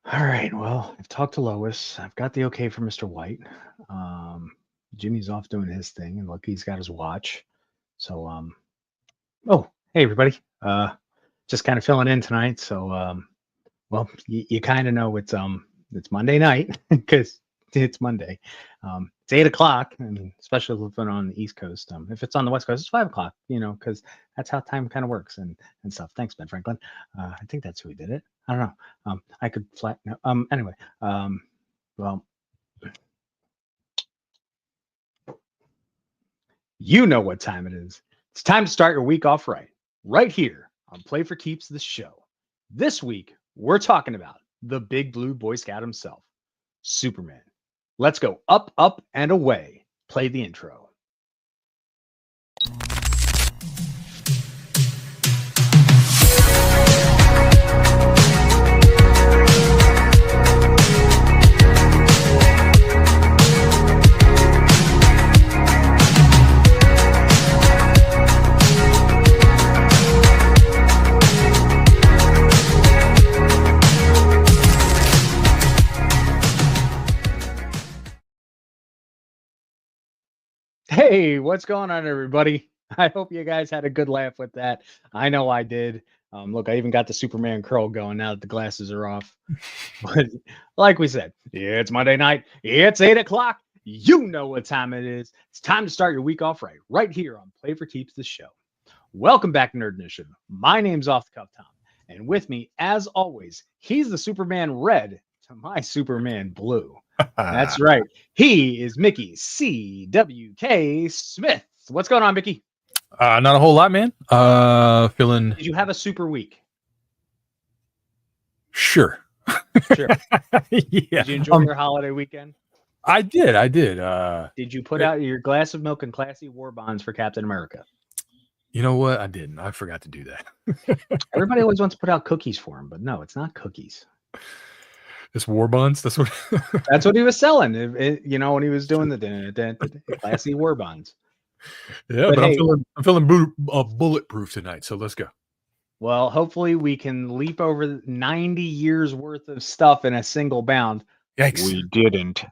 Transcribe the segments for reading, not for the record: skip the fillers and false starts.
All right. Well, I've talked to Lois. I've got the okay for Mr. White. Um, Jimmy's off doing his thing, and look, he's got his watch. So, oh, hey everybody. Just kind of filling in tonight. So, well, you kind of know it's Monday night because it's Monday. It's 8 o'clock, and especially living on the East Coast. If it's on the West Coast, it's 5 o'clock. Because that's how time kind of works and stuff. Thanks, Ben Franklin. I think that's who did it. I don't know. I could flat. No, anyway. Well, you know what time it is. It's time to start your week off right here on Play for Keeps, the show. This week, we're talking about the big blue Boy Scout himself, Superman. Let's go up, up, and away. Play the intro. Hey, what's going on, everybody? I hope you guys had a good laugh with that. I know I did. Look, I even got the Superman curl going now that the glasses are off. But like we said, it's Monday night. It's 8 o'clock. You know what time it is. It's time to start your week off right here on Play for Keeps, the show. Welcome back, Nerd Nation. My name's Off the Cuff Tom, and with me, as always, he's the Superman Red to my Superman Blue. That's right. He is Mickey C.W.K. Smith. What's going on, Mickey? Not a whole lot, man. Feeling Did you have a super week? sure. Sure. Yeah. Did you enjoy your holiday weekend? I did. Did you put out your glass of milk and classy war bonds for Captain America? You know what? I didn't. I forgot to do that. Everybody always wants to put out cookies for him, but no, it's not cookies. It's war bonds. That's what. That's what he was selling. When he was doing the classy war bonds. Yeah, but hey, I'm feeling bulletproof tonight. So let's go. Well, hopefully we can leap over 90 years worth of stuff in a single bound. Yikes. We didn't.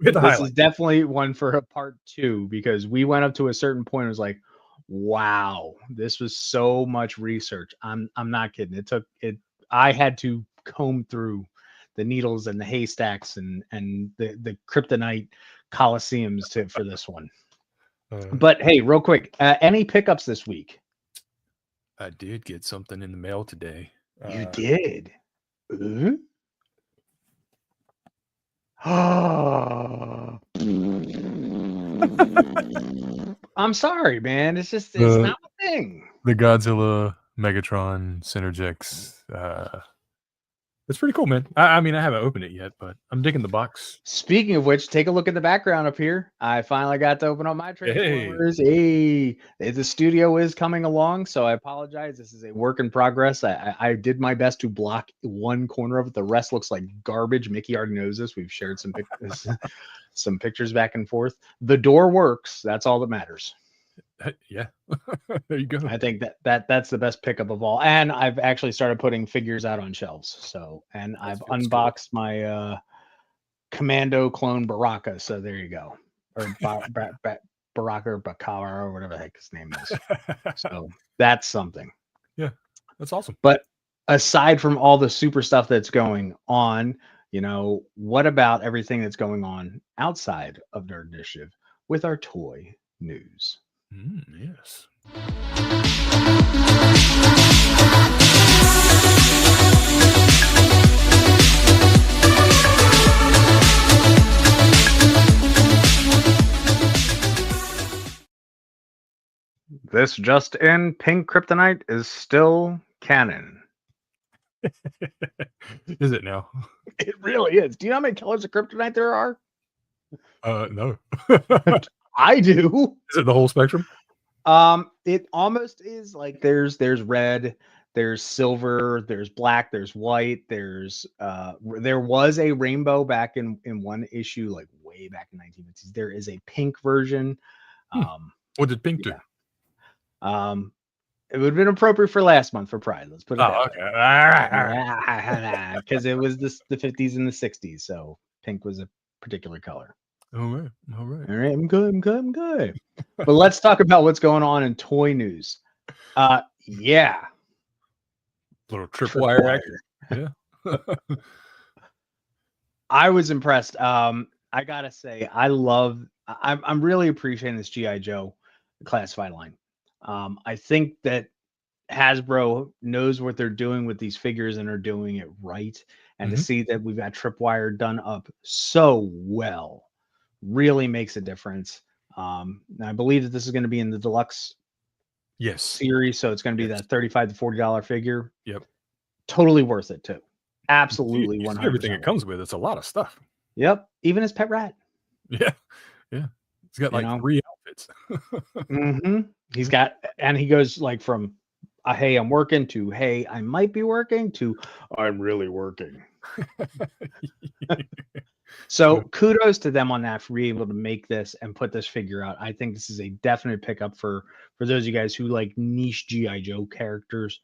This is definitely one for a part 2 because we went up to a certain point. It was like, wow, this was so much research. I'm not kidding. I had to comb through the needles and the haystacks and the kryptonite coliseums for this one. But hey, real quick, any pickups this week? I did get something in the mail today. You did? I'm sorry, man. It's not a thing. The Godzilla Megatron Synergex. It's pretty cool, man. I mean, I haven't opened it yet, but I'm digging the box. Speaking of which, take a look at the background up here. I finally got to open up my Transformers. Hey, the studio is coming along, so I apologize. This is a work in progress. I did my best to block one corner of it. The rest looks like garbage. Mickey already knows this. We've shared some pictures, some pictures back and forth. The door works. That's all that matters. Yeah. There you go. I think that's the best pickup of all. And I've actually started putting figures out on shelves. So, and I've unboxed my Commando clone Baraka. So there you go. Or Baraka or Bakara or whatever the heck his name is. So that's something. Yeah, that's awesome. But aside from all the super stuff that's going on, what about everything that's going on outside of Nerd Initiative with our toy news? Yes. This just in, pink kryptonite is still canon. Is it now? It really is. Do you know how many colors of kryptonite there are? No. I do. Is it the whole spectrum? It almost is. Like there's red, there's silver, there's black, there's white, there was a rainbow back in one issue, like way back in 1950s. There is a pink version. What did pink do? It would have been appropriate for last month for Pride. Let's put it that Oh, way. okay. All right. All right. Yeah, because it was the 50s and the 60s, so pink was a particular color. All right. All right. All right, I'm good. I'm good. I'm good. But let's talk about what's going on in toy news. Yeah, Little tripwire action. Tripwire. Yeah. I was impressed. I gotta say, I'm really appreciating this GI Joe classified line. I think that Hasbro knows what they're doing with these figures and are doing it right. And to Mhm. see that we've got Tripwire done up so well really makes a difference. I believe that this is going to be in the deluxe Yes. series, so it's going to be Yes. that $35 to $40 figure. Yep. Totally worth it too. Absolutely, You see 100%. everything it comes with. It's a lot of stuff. Yep, even his pet rat. Yeah. Yeah. It's got You like know, 3 outfits. he's got, and he goes like from, hey, I'm working to, hey, I might be working to, I'm really working. So kudos to them on that for being able to make this and put this figure out. I think this is a definite pickup for those of you guys who like niche GI Joe characters.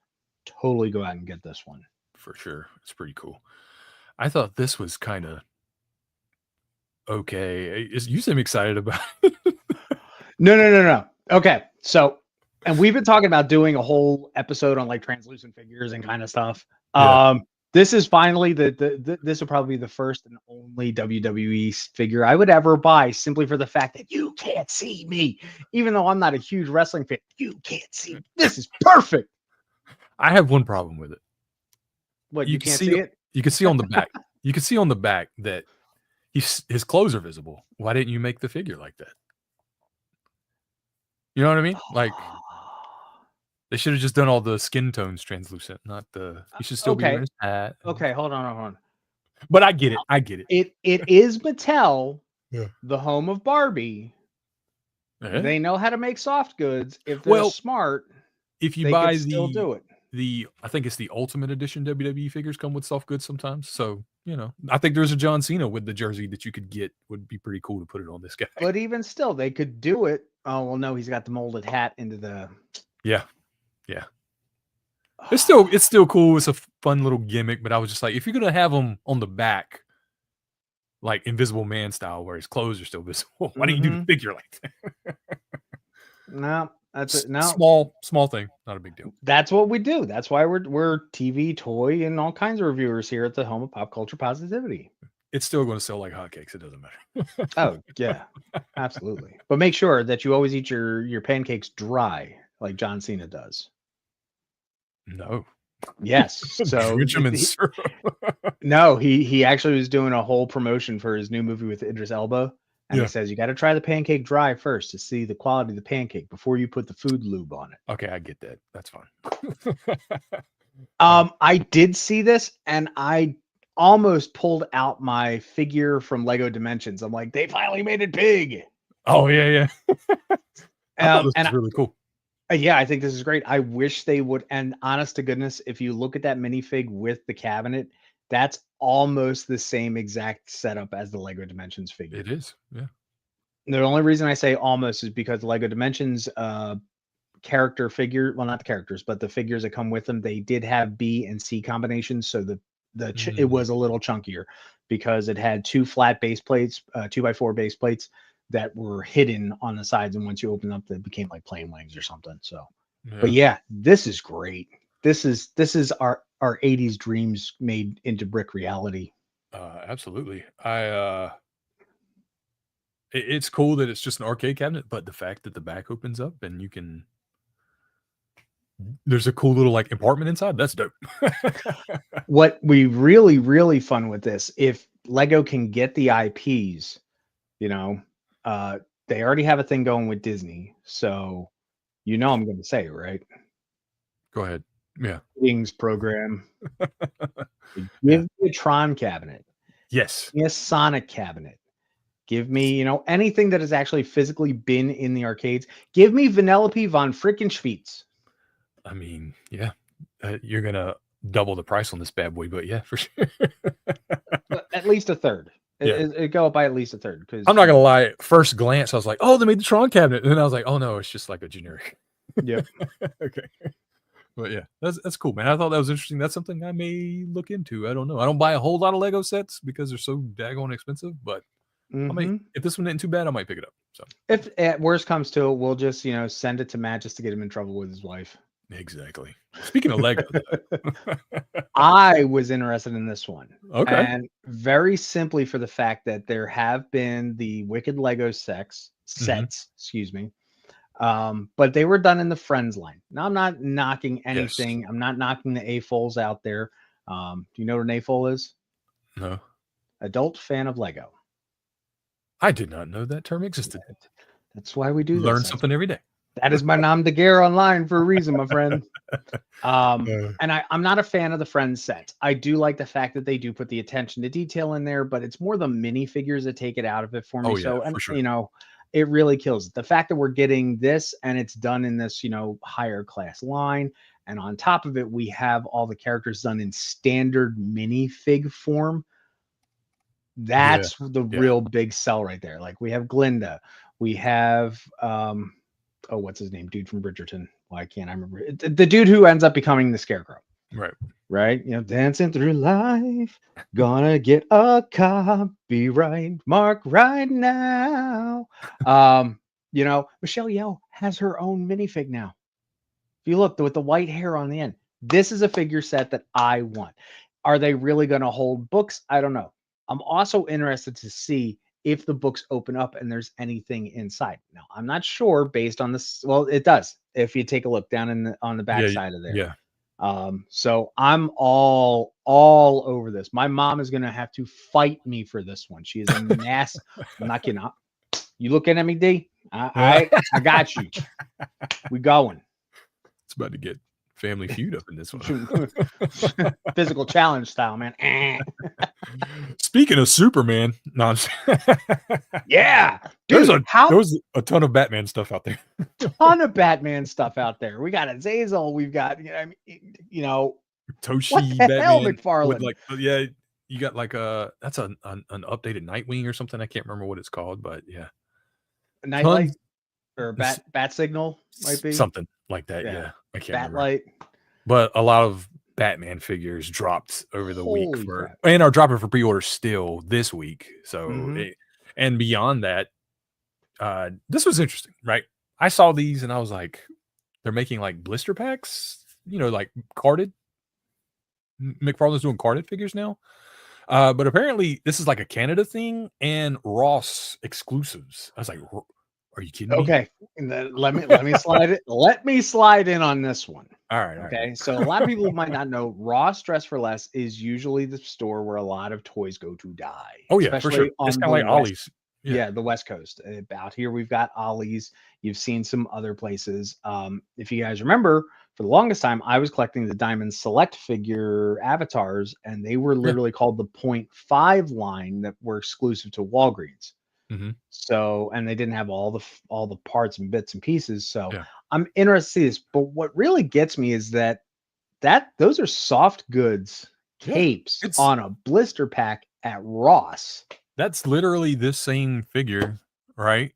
Totally go out and get this one For sure. It's pretty cool. I thought this was kind of okay. You seem excited about it. No. Okay, so and we've been talking about doing a whole episode on like translucent figures and kind of stuff. Yeah. This is finally this will probably be the first and only WWE figure I would ever buy, simply for the fact that you can't see me, even though I'm not a huge wrestling fan. You can't see me. This is perfect. I have one problem with it. What, You you can can't see see it? you can see on the back. You can see on the back that his clothes are visible. Why didn't you make the figure like that? You know what I mean? Like they should have just done all the skin tones translucent, not the. He should still be wearing Okay. his hat. Okay, hold on. But I get it. I get it. It is Mattel, Yeah. the home of Barbie. Yeah. They know how to make soft goods. If they're Well, smart, if you they buy could still do it. I think it's the Ultimate Edition WWE figures come with soft goods sometimes. So, I think there's a John Cena with the jersey that you could get. Would be pretty cool to put it on this guy. But even still, they could do it. Oh well, no, he's got the molded hat into the. Yeah. It's still cool. It's a fun little gimmick, but I was just like, if you're gonna have him on the back, like Invisible Man style, where his clothes are still visible, why don't you do the figure like that? No, that's it. No, Small thing, not a big deal. that's what we do. That's why we're TV, toy, and all kinds of reviewers here at the home of pop culture positivity. It's still going to sell like hotcakes. It doesn't matter. Oh yeah, absolutely. But make sure that you always eat your pancakes dry, like John Cena does. No. Yes. So Drench 'em in syrup. no, he actually was doing a whole promotion for his new movie with Idris Elba, and he says you got to try the pancake dry first to see the quality of the pancake before you put the food lube on it. Okay, I get that. That's fine. I did see this, and I almost pulled out my figure from Lego Dimensions. I'm like, they finally made it big. Oh yeah. I thought this And was really cool. Yeah, I think this is great. I wish they would. And honest to goodness, if you look at that minifig with the cabinet, that's almost the same exact setup as the Lego Dimensions figure. It is. Yeah. The only reason I say almost is because the Lego Dimensions character figure, well, not the characters, but the figures that come with them, they did have B and C combinations. So it was a little chunkier because it had two flat base plates, 2x4 base plates that were hidden on the sides, and once you open up, they became like plain wings or something. So, but yeah, this is great. This is our 80s dreams made into brick reality. Absolutely. It's cool that it's just an arcade cabinet, but the fact that the back opens up and there's a cool little like compartment inside, that's dope. What we really fun with this, if Lego can get the IPs, they already have a thing going with Disney, so I'm going to say it, right? Go ahead. Yeah. Wings program. Give me a Tron cabinet. Yes. Give me a Sonic cabinet. Give me, anything that has actually physically been in the arcades. Give me Vanellope von Frickenschweitz. I mean, yeah, you're gonna double the price on this bad boy, but yeah, for sure. At least a third. It go up by at least a third. Because I'm not gonna lie. First glance, I was like, "Oh, they made the Tron cabinet," and then I was like, "Oh no, it's just like a generic." Yep. Okay. But yeah, that's cool, man. I thought that was interesting. That's something I may look into. I don't know. I don't buy a whole lot of Lego sets because they're so daggone expensive, but I might, Hmm. if this one isn't too bad, I might pick it up. So If at worst comes to it, we'll just send it to Matt just to get him in trouble with his wife. exactly. Speaking of Lego, though. I was interested in this one, Okay. and very simply for the fact that there have been the Wicked Lego Hmm. sets, excuse me, but they were done in the Friends line. Now, I'm not knocking Yes. anything. I'm not knocking the AFOLs out there. Do you know what an AFOL is? No. Adult fan of Lego. I did not know that term existed. That's why we do Learn this. something every day. That is my nom de guerre online for a reason, my friend. Uh, And I'm not a fan of the Friends sets. I do like the fact that they do put the attention to detail in there, but it's more the minifigures that take it out of it for me. oh yeah, So, and for sure. it really kills it. The fact that we're getting this and it's done in this, higher class line. And on top of it, we have all the characters done in standard minifig form. Yeah. That's the Yeah. real big sell right there. Like we have Glinda, we have oh, what's his name? Dude from Bridgerton. Why can't I remember? The dude who ends up becoming the Scarecrow, Right. right? Dancing through life, gonna get a copyright mark right now. Michelle Yeoh has her own minifig now. If you look with the white hair on the end, this is a figure set that I want. Are they really going to hold books? I don't know. I'm also interested to see if the books open up and there's anything inside. Now, I'm not sure based on this. Well, it does. If you take a look down on the back Yeah. side of there. Yeah. So I'm all over this. My mom is going to have to fight me for this one. She is a mass. I'm not kidding. You looking at me, D? I got you. We going. It's about to get Family Feud up in this one. Physical challenge style, man. Speaking of Superman, no, Yeah, there's dude. How a ton of Batman stuff out there. ton of Batman stuff out there. We got Azazel. We've got what Toshi the hell, Batman with McFarlane? like yeah, you got like that's an updated Nightwing or something. I can't remember what it's called, but yeah, Nightlight tons or bat signal might be. something like that. Yeah, Yeah, I can't bat remember. light. But a lot of Batman figures dropped over the week Holy crap. and are dropping for pre-order still this week. So Mm-hmm. and beyond that, this was interesting, right? I saw these and I was like, they're making like blister packs, like carded. McFarlane's doing carded figures now. But apparently this is like a Canada thing and Ross exclusives. I was like, are you kidding me? Okay, let me slide it. Let me slide in on this one. All right. Okay, so a lot of people might not know Ross Dress for Less is usually the store where a lot of toys go to die, Oh yeah, for sure. especially It's on kind the of like west. Ollie's. Yeah. Yeah, the West Coast. About here, we've got Ollie's. You've seen some other places. If you guys remember, for the longest time, I was collecting the Diamond Select figure avatars, and they were Yeah. literally called the .5 line that were exclusive to Walgreens. Mm-hmm. So, and they didn't have all the parts and bits and pieces. So, Yeah. I'm interested to see this. But what really gets me is that those are soft goods Yeah. capes It's on a blister pack at Ross. that's literally this same figure, right?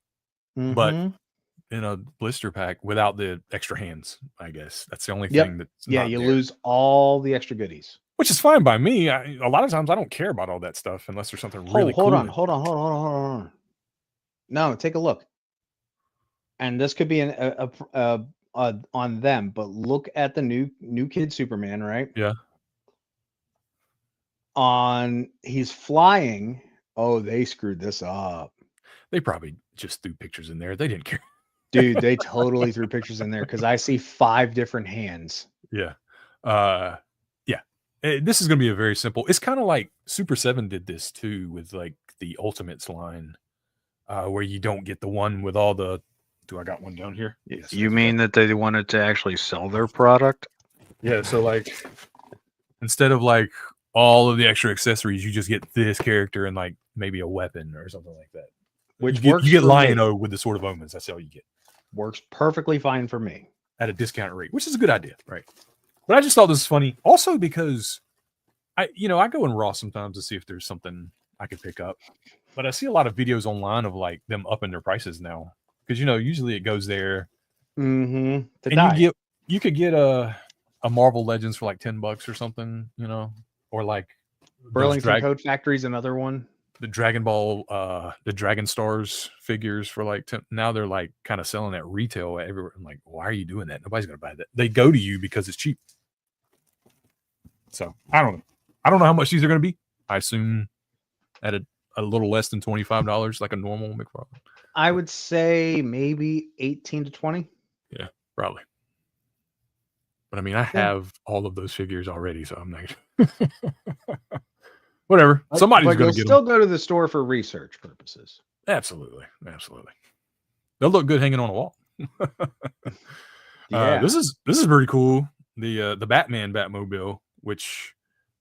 But Mm-hmm. in a blister pack without the extra hands, I guess. That's the only Yep. thing that's Yeah, not you there. lose all the extra goodies. Which is fine by me. A lot of times I don't care about all that stuff unless there's something really Hold cool on, in hold there. on, hold on, hold on, hold on. No, take a look. And this could be on them, but look at the new kid Superman, right? Yeah. On he's flying. Oh, they screwed this up. They probably just threw pictures in there. They didn't care. Dude, they totally threw pictures in there because I see 5 different hands. Yeah. Yeah. This is gonna be a very simple. It's kind of like Super 7 did this too with like the Ultimates line, where you don't get the one with all the. Do I got one down here? Yes. You mean that they wanted to actually sell their product? Yeah. So like, instead of like all of the extra accessories, you just get this character and like maybe a weapon or something like that. Which you works get for me. Lion-O with the Sword of Omens. That's all you get Works perfectly fine for me. at a discount rate, which is a good idea, right? But I just thought this was funny, also because I go in Raw sometimes to see if there's something I could pick up, but I see a lot of videos online of like them upping their prices now because usually it goes there Mm-hmm. To And die. you could get a Marvel Legends for like $10 or something, you know, or like those Burlington Code Factory's another one. the Dragon Ball, the Dragon Stars figures for like now they're like kind of selling at retail everywhere. I'm like, why are you doing that? Nobody's gonna buy that. They go to you because it's cheap. So I don't know. I don't know how much these are gonna be. I assume at a little less than $25, like a normal McFarlane. I would say maybe 18 to 20. Yeah, probably. But I mean, I have all of those figures already, so I'm not. Whatever. Somebody's But gonna you'll get them. still go to the store for research purposes. Absolutely, absolutely. They'll look good hanging on a wall. Yeah. This is pretty cool. The Batman Batmobile, which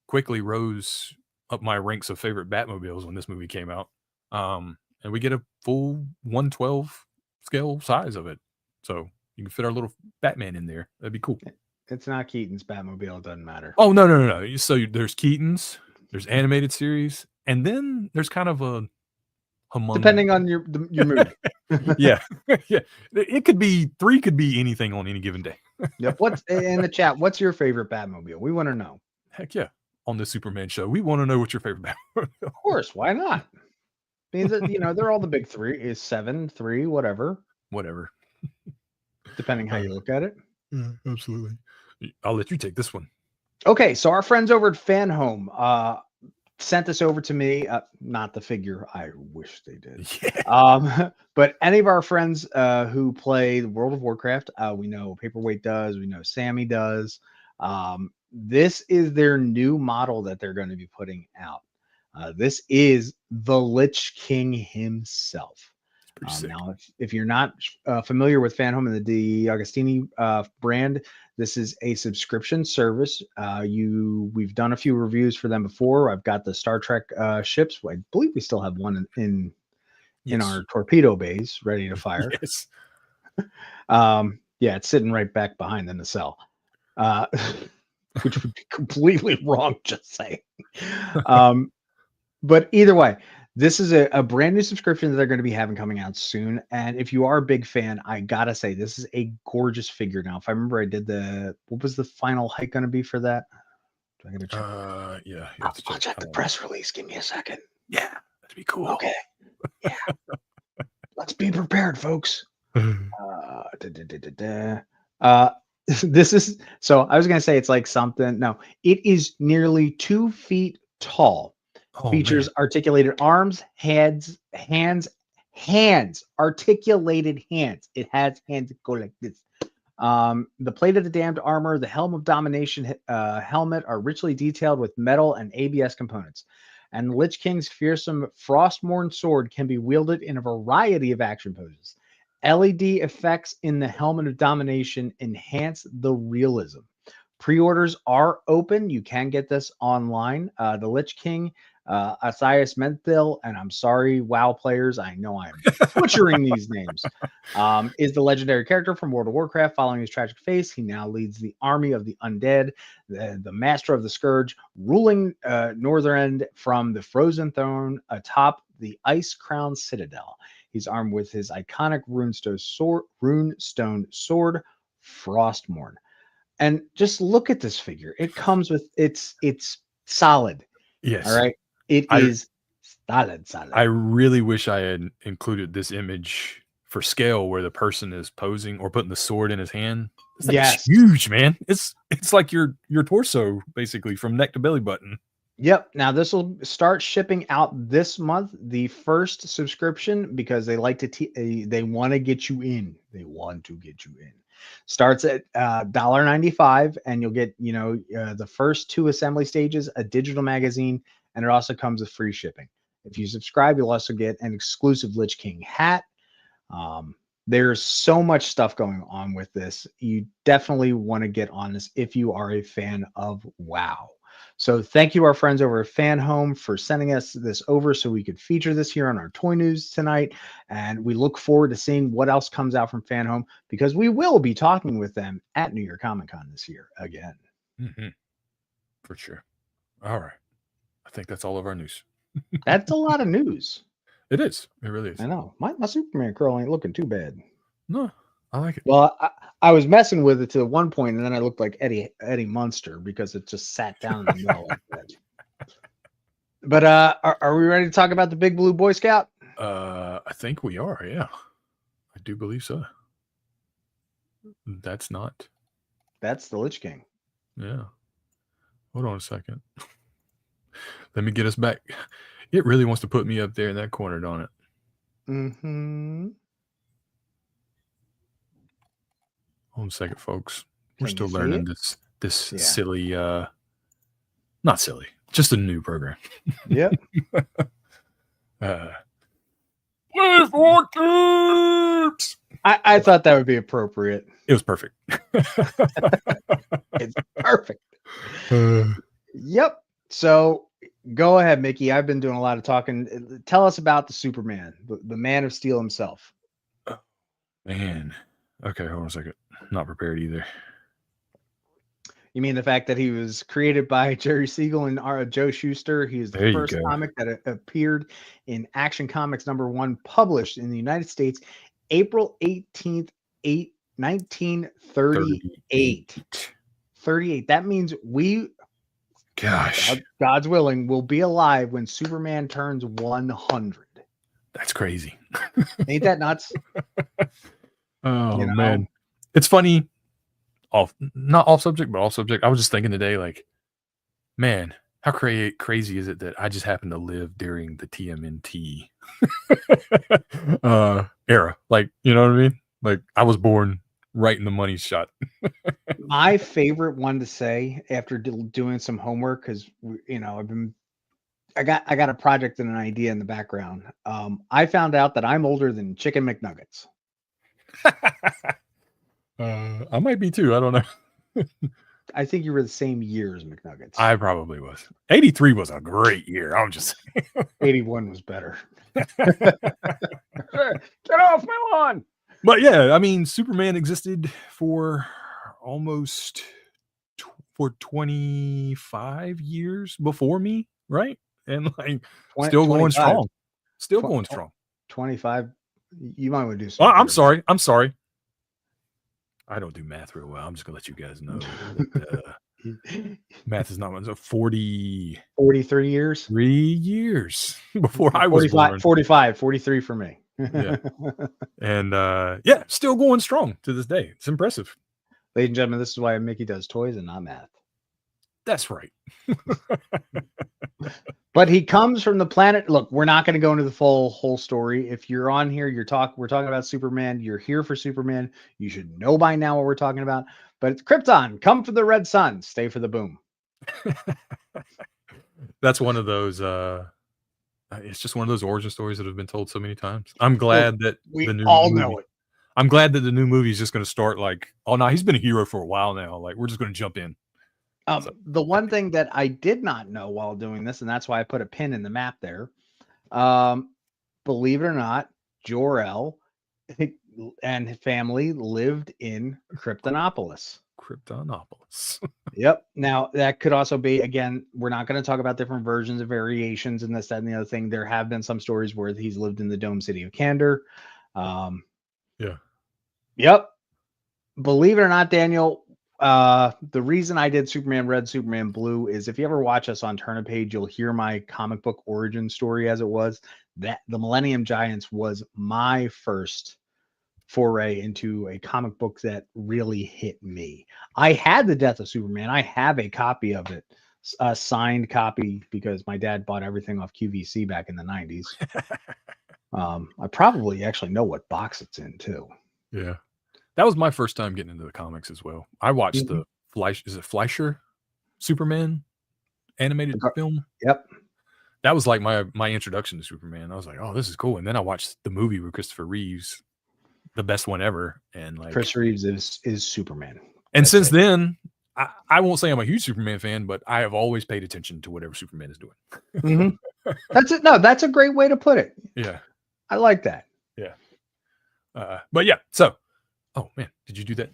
quickly rose up my ranks of favorite Batmobiles when this movie came out. And we get a full 112 scale size of it, so you can fit our little Batman in there. That'd be cool. It's not Keaton's Batmobile. It doesn't matter. Oh no. So there's Keaton's, there's animated series, and then there's kind of a Depending on your mood. yeah. Yeah. It could be 3 could be anything on any given day. Yep. What's in the chat? What's your favorite Batmobile? We want to know. Heck yeah. On the Superman show, we want to know what your favorite Batmobile. Of course, why not? Means that they're all the big three. Is 7, 3, whatever. Whatever. Depending how you look at it. Yeah, absolutely. I'll let you take this one. Okay, so our friends over at Fan Home sent this over to me. Not the figure. I wish they did. Yeah. But any of our friends who play World of Warcraft, we know Paperweight does. We know Sammy does. This is their new model that they're going to be putting out. This is the Lich King himself. Now, if you're not familiar with Fan Home and the Agostini brand, this is a subscription service. We've done a few reviews for them before. I've got the Star Trek ships. I believe we still have one in our torpedo bays ready to fire. Yes. Yeah, it's sitting right back behind the nacelle, which would be completely wrong. Just saying. But either way, this is a brand new subscription that they're going to be having coming out soon. And if you are a big fan, I gotta say, this is a gorgeous figure. Now, if I remember, I did what was the final height going to be for that? Do I gotta check? Yeah. I'll check the press release. Give me a second. Yeah, that'd be cool. Okay. Yeah. Let's be prepared, folks. This is so. I was going to say it's like something. No, it is nearly 2 feet tall. Features articulated arms, hands, articulated hands. It has hands that go like this. The plate of the damned armor, the helm of domination helmet are richly detailed with metal and ABS components. And Lich King's fearsome Frostmourne sword can be wielded in a variety of action poses. LED effects in the helmet of domination enhance the realism. Pre-orders are open. You can get this online. The Lich King, Asias Menthil, and I'm sorry, WoW players, I know I'm butchering these names, is the legendary character from World of Warcraft. Following his tragic fate, he now leads the army of the undead, the master of the Scourge, ruling Northrend from the Frozen Throne atop the Ice-Crowned Citadel. He's armed with his iconic runestone sword, Frostmourne. And just look at this figure. It comes with it's solid. Yes. All right. It is solid. I really wish I had included this image for scale where the person is posing or putting the sword in his hand. It's huge, man. It's like your torso basically from neck to belly button. Yep. Now this will start shipping out this month, the first subscription, because they like to they want to get you in. They want to get you in. Starts at $1.95, and you'll get the first 2 assembly stages, a digital magazine, and it also comes with free shipping. If you subscribe, you'll also get an exclusive Lich King hat. There's so much stuff going on with this. You definitely want to get on this if you are a fan of WoW. So thank you to our friends over at Fan Home for sending us this over so we could feature this here on our toy news tonight. And we look forward to seeing what else comes out from Fan Home, because we will be talking with them at New York Comic Con this year again. Mm-hmm. For sure. All right. I think that's all of our news. That's a lot of news. It is. It really is. I know. My Superman curl ain't looking too bad. No, I like it. Well, I was messing with it to one point, and then I looked like Eddie Munster because it just sat down in the middle like that. But are we ready to talk about the Big Blue Boy Scout? I think we are. Yeah, I do believe so. That's not. That's the Lich King. Yeah. Hold on a second. Let me get us back. It really wants to put me up there in that corner, don't it? Mm-hmm. Hold on a second, folks. We're Can still you see learning it? this Yeah. silly, not silly, just a new program. Yep. Play for keeps. I thought that would be appropriate. It was perfect. It's perfect. Yep. So go ahead, Mickey. I've been doing a lot of talking. Tell us about the Superman, the Man of Steel himself. Man. Okay, hold on a second. Not prepared either. You mean the fact that he was created by Jerry Siegel and Joe Shuster? He was the There you first go. comic that appeared in Action Comics #1, published in the United States, April 18th, 1938. 38. That means we, Gosh, God's willing, will be alive when Superman turns 100. that's crazy. Ain't that nuts? Oh, You know? man. It's funny. Not off subject, but off subject. I was just thinking today, like, man, how crazy is it that I just happened to live during the TMNT era? Like, you know what I mean? Like, I was born right in the money shot. My favorite one to say after doing some homework, because I got a project and an idea in the background. I found out that I'm older than Chicken McNuggets. I might be too. I don't know. I think you were the same year as McNuggets. I probably was. 83 was a great year. I'm just 81 was better. Get off my lawn. But yeah, I mean, Superman existed for almost for 25 years before me, right? And like 20, still going 25. strong. Still Tw- going strong. 25. You might want to do Oh, something. I'm sorry. I'm sorry. I don't do math real well. I'm just gonna let you guys know that math is not much. 43 43 years years before I was 45, born. 45, 43 for me. Yeah. And yeah, still going strong to this day. It's impressive. Ladies and gentlemen, this is why Mickey does toys and not math. That's right. But he comes from the planet. Look, we're not going to go into the whole story. If you're on here, we're talking about Superman. You're here for Superman. You should know by now what we're talking about. But it's Krypton. Come for the red sun. Stay for the boom. That's one of those. It's just one of those origin stories that have been told so many times. I'm glad that We the new all movie, know it. I'm glad that the new movie is just going to start like, oh no, he's been a hero for a while now. Like we're just going to jump in. The one thing that I did not know while doing this, and that's why I put a pin in the map there. Believe it or not, Jor-El and his family lived in Kryptonopolis. Kryptonopolis. Yep. Now that could also be, again, we're not going to talk about different versions and variations and this, that, and the other thing. There have been some stories where he's lived in the Dome City of Kandor. Yeah. Yep. Believe it or not, Daniel, the reason I did Superman Red, Superman Blue is if you ever watch us on Turnipage, you'll hear my comic book origin story as it was. That the Millennium Giants was my first foray into a comic book that really hit me. I had the Death of Superman. I have a copy of it, a signed copy, because my dad bought everything off QVC back in the 90s. I probably actually know what box it's in too. Yeah. That was my first time getting into the comics as well. I watched the Fleischer Superman animated film? Yep. That was like my introduction to Superman. I was like, oh, this is cool. And then I watched the movie with Christopher Reeves, the best one ever. And like Chris Reeves is Superman. And That's since it. then, I won't say I'm a huge Superman fan, but I have always paid attention to whatever Superman is doing. Mm-hmm. That's it. No, that's a great way to put it. Yeah. I like that. Yeah. But yeah, so, oh man, did you do that?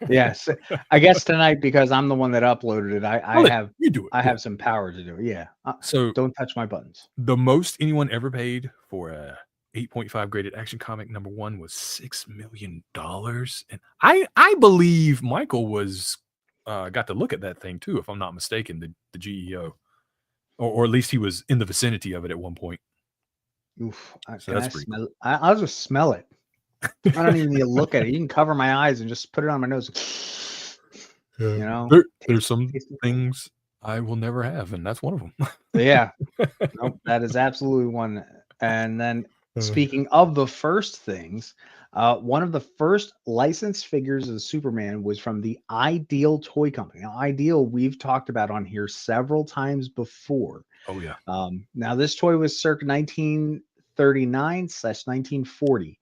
Yes. I guess tonight, because I'm the one that uploaded it, You do it. I have some power to do it. Yeah. So don't touch my buttons. the most anyone ever paid for a 8.5 graded Action Comic #1 was $6 million. And I believe Michael was got to look at that thing too, if I'm not mistaken, the GEO. Or at least he was in the vicinity of it at one point. Oof. So Can that's I pretty smell it? I'll just smell it. I don't even need to look at it. You can cover my eyes and just put it on my nose. cool. You know, There's some tasty. things I will never have, and that's one of them. Yeah. Nope. That is absolutely one. And then speaking of the first things, one of the first licensed figures of Superman was from the Ideal Toy Company. Now, Ideal, we've talked about on here several times before. Oh yeah. Now, this toy was circa 1939/1940.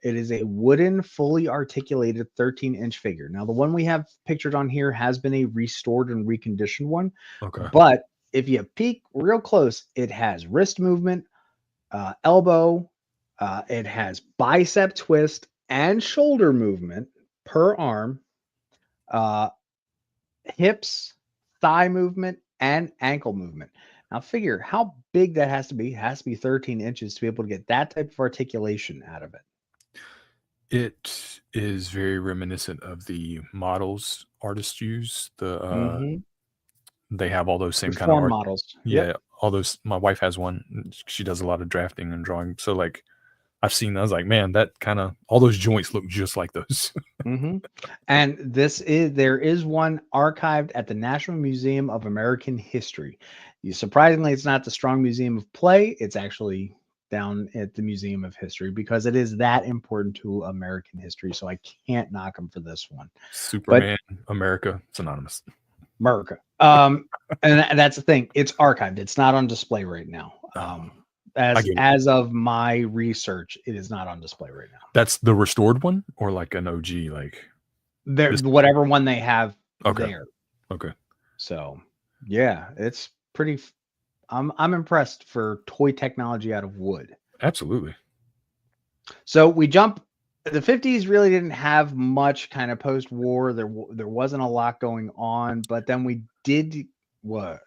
It is a wooden, fully articulated 13-inch figure. Now, the one we have pictured on here has been a restored and reconditioned one, Okay. but if you peek real close, it has wrist movement, elbow, it has bicep twist and shoulder movement per arm, uh, hips, thigh movement, and ankle movement. Now, figure how big that has to be. It has to be 13 inches to be able to get that type of articulation out of it. It is very reminiscent of the models artists use. They have all those same kind of Form art. models. Yeah, Yep. all those. My wife has one. She does a lot of drafting and drawing. So like, I've seen. I was like, man, that kind of all those joints look just like those. And there is one archived at the National Museum of American History. Surprisingly, it's not the Strong Museum of Play. It's actually down at the Museum of History because it is that important to American history. So I can't knock them for this one. Superman, America, synonymous. America. And that's the thing. It's archived. It's not on display right now. As of my research, it is not on display right now. That's the restored one, or like an OG, like whatever one they have there. Okay. So yeah, it's pretty. I'm impressed for toy technology out of wood. Absolutely. So we jump. The 50s really didn't have much kind of post-war. There wasn't a lot going on, but then we did what?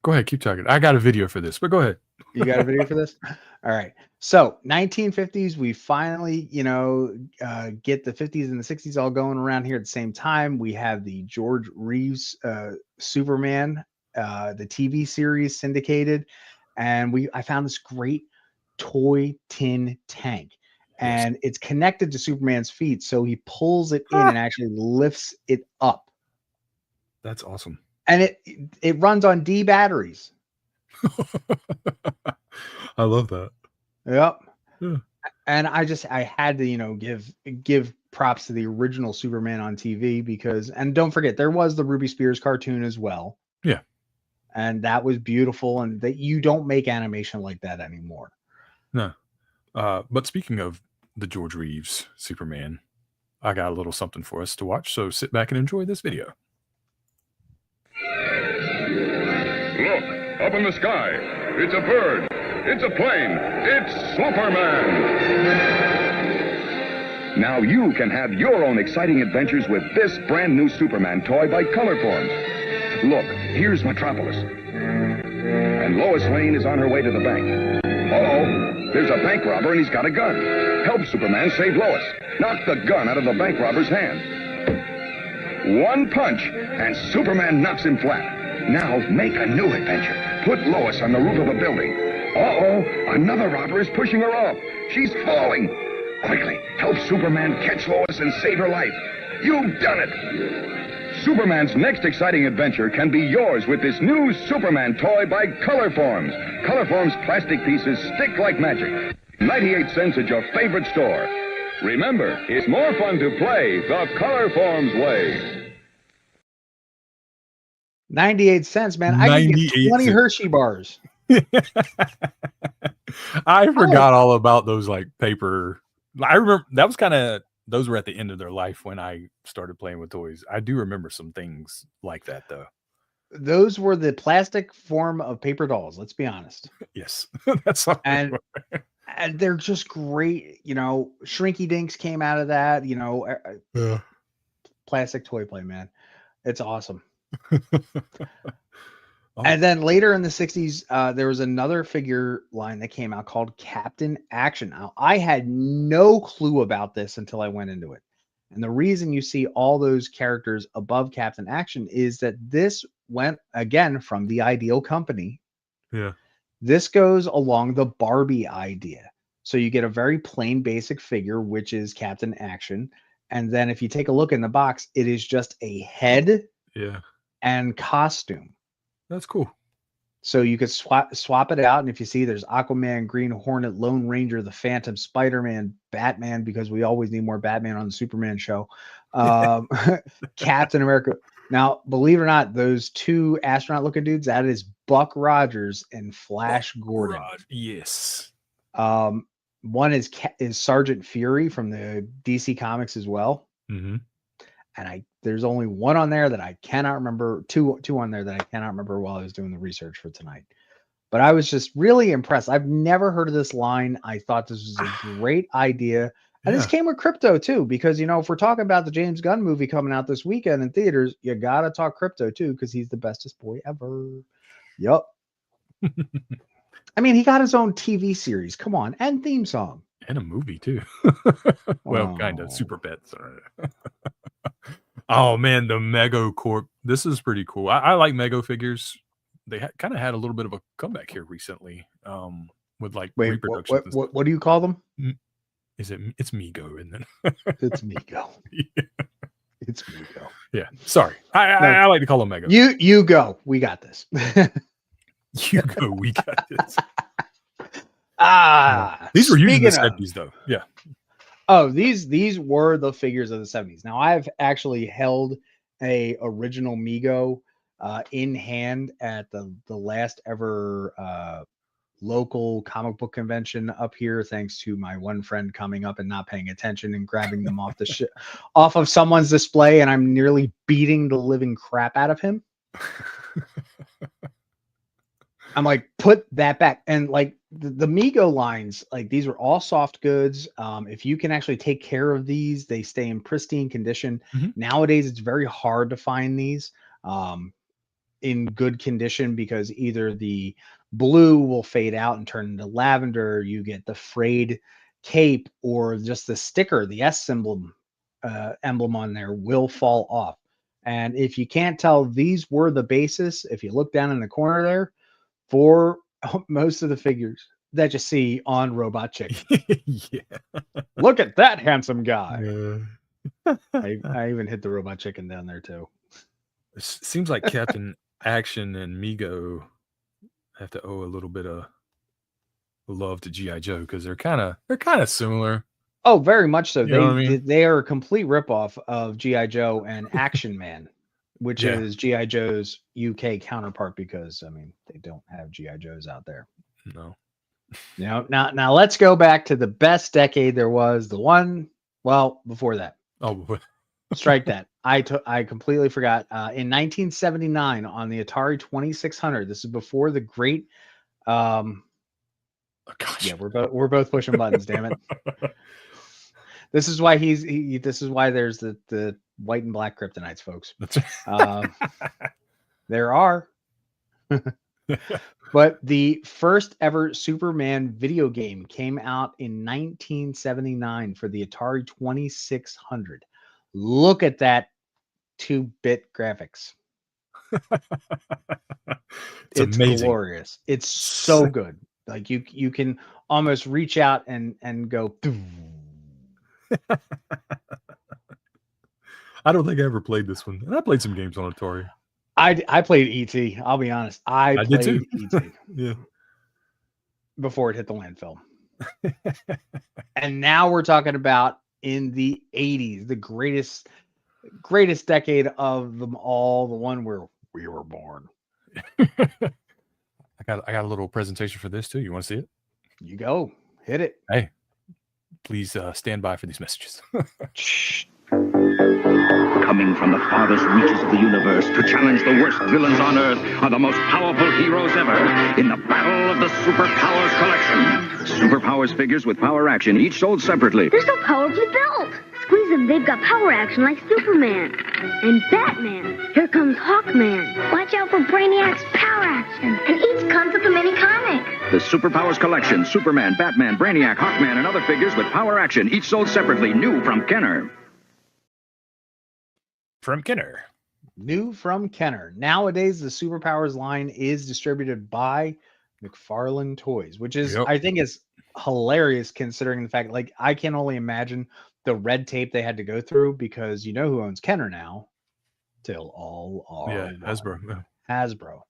Go ahead, keep talking. I got a video for this, but go ahead. You got a video for this? All right. So 1950s, we finally, get the 50s and the 60s all going around here at the same time. We have the George Reeves Superman, the TV series syndicated, and I found this great toy tin tank. And it's connected to Superman's feet, so he pulls it in and actually lifts it up. That's awesome. And it runs on D batteries. I love that. Yep. Yeah. And I had to, give props to the original Superman on TV because, and don't forget, there was the Ruby Spears cartoon as well. Yeah. And that was beautiful. And that you don't make animation like that anymore. No. But speaking of the George Reeves Superman, I got a little something for us to watch. So sit back and enjoy this video. Look, up in the sky. It's a bird. It's a plane. It's Superman. Now you can have your own exciting adventures with this brand new Superman toy by Colorforms. Look, here's Metropolis. And Lois Lane is on her way to the bank. Uh-oh. There's a bank robber and he's got a gun. Help Superman save Lois. Knock the gun out of the bank robber's hand. One punch, and Superman knocks him flat. Now make a new adventure. Put Lois on the roof of a building. Uh-oh, another robber is pushing her off. She's falling. Quickly, help Superman catch Lois and save her life. You've done it. Superman's next exciting adventure can be yours with this new Superman toy by Colorforms. Colorforms plastic pieces stick like magic. 98 cents at your favorite store. Remember, it's more fun to play the Colorforms way. 98 cents, man. I can get 20 Hershey bars. I forgot all about those like paper. I remember that was those were at the end of their life when I started playing with toys. I do remember some things like that though. Those were the plastic form of paper dolls. Let's be honest. Yes, that's something. And they're just great. Shrinky Dinks came out of that. Plastic toy play, man. It's awesome. Oh, And then later in the 60s, there was another figure line that came out called Captain Action. Now, I had no clue about this until I went into it. And the reason you see all those characters above Captain Action is that this went, again, from the Ideal Company. yeah. This goes along the Barbie idea. So you get a very plain basic figure, which is Captain Action. And then if you take a look in the box, it is just a head Yeah. and costume. That's cool. So you could swap it out. And if you see there's Aquaman, Green Hornet, Lone Ranger, the Phantom, Spider-Man, Batman, because we always need more Batman on the Superman show. Captain America. Now, believe it or not, those two astronaut looking dudes, that is Buck Rogers and Flash Gordon. Yes. One is Sergeant Fury from the DC Comics as well. Mm-hmm. And there's only one on there that I cannot remember, two on there that I cannot remember while I was doing the research for tonight. But I was just really impressed. I've never heard of this line. I thought this was a great idea. And this came with crypto too, because, if we're talking about the James Gunn movie coming out this weekend in theaters, you got to talk crypto too, because he's the bestest boy ever. Yup. I mean, he got his own TV series. Come on. And theme song. And a movie too. Well, kind of. Oh. Super Pets. Oh man, the Mego Corp. This is pretty cool. I like Mego figures. They kind of had a little bit of a comeback here recently. With like Wait, reproductions. and stuff. what do you call them? It's Mego, isn't it? It's Mego. Yeah. It's Mego. Yeah. Sorry. I like to call them Mego. You go. We got this. You go. We got this. These were used in the 70s though. Yeah. Oh, these were the figures of the 70s. Now I've actually held a original Mego in hand at the last ever local comic book convention up here, thanks to my one friend coming up and not paying attention and grabbing them off the off of someone's display, and I'm nearly beating the living crap out of him. I'm like, put that back. And like the Mego lines, like these were all soft goods. If you can actually take care of these, they stay in pristine condition. Mhm. Nowadays, it's very hard to find these in good condition, because either the blue will fade out and turn into lavender, you get the frayed cape, or just the sticker, the S emblem on there will fall off. And if you can't tell, these were the basis, if you look down in the corner there, for most of the figures that you see on Robot Chicken. Yeah. Look at that handsome guy. Yeah. I even hit the Robot Chicken down there too. It seems like Captain Action and Mego have to owe a little bit of love to G.I. Joe, because they're kind of similar. Oh, very much so. You know what I mean? They are a complete ripoff of G.I. Joe and Action Man, which Yeah. is G.I. Joe's UK counterpart, because I mean they don't have G.I. Joes out there. No. Now let's go back to the best decade there was. The one, well, before that. Oh, Strike that. I completely forgot. In 1979 on the Atari 2600. This is before the great. oh gosh. Yeah, we're both pushing buttons. Damn it. This is why this is why there's the white and black kryptonites, folks. That's There are. But the first ever Superman video game came out in 1979 for the Atari 2600. Look at that 2-bit graphics. It's amazing. glorious. It's so good. Like you can almost reach out and go. I don't think I ever played this one. And I played some games on Atari. I played ET. I'll be honest. I did played too. ET Yeah. before it hit the landfill. And now we're talking about in the 80s, the greatest decade of them all, the one where we were born. I got a little presentation for this too. You want to see it? You go. Hit it. Hey, please stand by for these messages. Coming from the farthest reaches of the universe to challenge the worst villains on Earth are the most powerful heroes ever in the Battle of the Superpowers Collection. Superpowers figures with power action, each sold separately. They're so powerfully built. Squeeze them, they've got power action like Superman. And Batman. Here comes Hawkman. Watch out for Brainiac's power. power action. And each comes with a mini comic. The Superpowers Collection. Superman, Batman, Brainiac, Hawkman, and other figures with power action, each sold separately. New from Kenner. From Kenner. New from Kenner. Nowadays, the Superpowers line is distributed by McFarlane Toys, which is, I think, is hilarious considering the fact, like, I can only imagine the red tape they had to go through because you know who owns Kenner now? Till all are Hasbro. Hasbro.